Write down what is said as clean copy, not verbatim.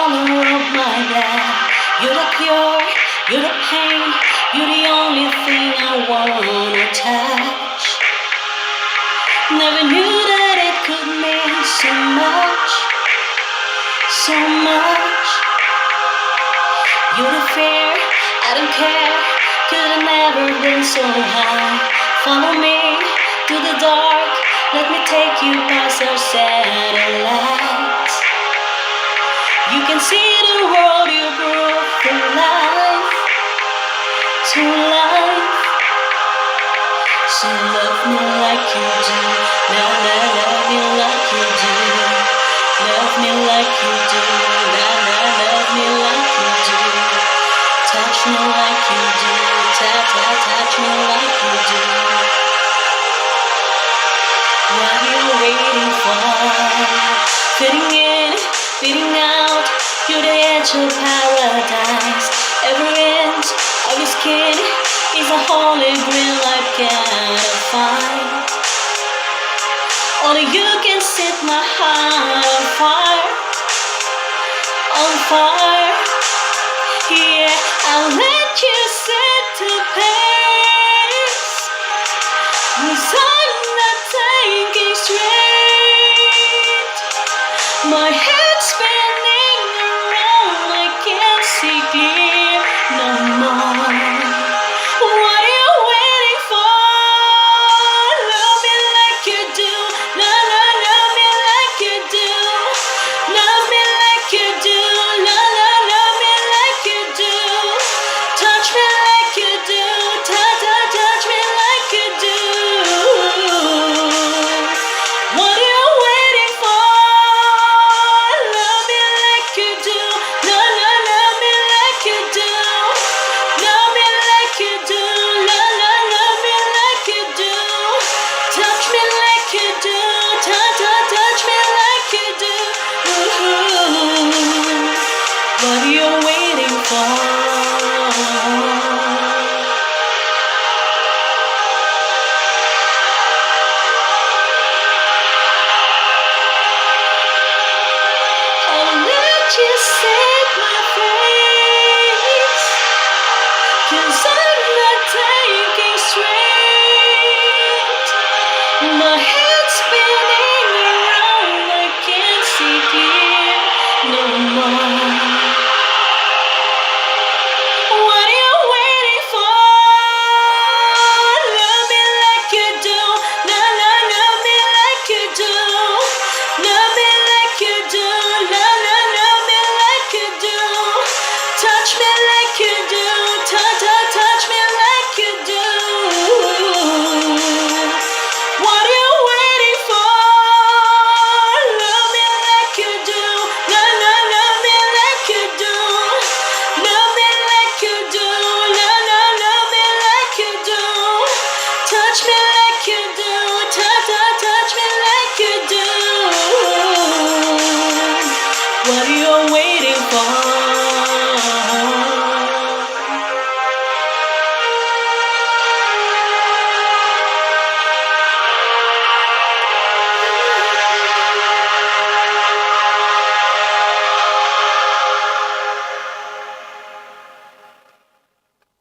color of my blood. You're the cure, you're the pain, you're the only thing I wanna touch. Never knew that it could mean so much, so much. You're the fear, I don't care, could have never been so high. Follow me to the dark, let me take you past our satellites. You can see the world you brought to life, to life. So love me like you do, now love me like you do. Love me like you do, now love me like you do. Touch me like you do, touch me like you do. What are you waiting for? Fitting in, fitting out, you're the edge of paradise. Every inch of your skin is a holy grail I gotta find. Only you can set my heart on fire, on fire. Yeah, I'll let you set the pace, 'cause I'm not thinking straight. My head's spinning around, I can't see clear no more. What are you waiting for? Love me like you do, love me like you do. Love me like you do, love me like you do. Touch me like you do, touch me like you do. What are you waiting for? Love me like you do, love me like you do. Love me like you do, love me like you do. Touch me like you do, touch me like you do. What are you waiting for? I'll let you set my face, 'cause I'm not thinking straight. My head's spinning around, I can't see clear no more. What are you waiting for? Love me like you do, love me like you do. Love me like you do, love me like you do. Touch me like you do, touch me like you do. What are you waiting for? Love me like you do, love me like you do. Love me like you do, love me like you do. Touch me like you do, touch me like you do. What are you waiting for?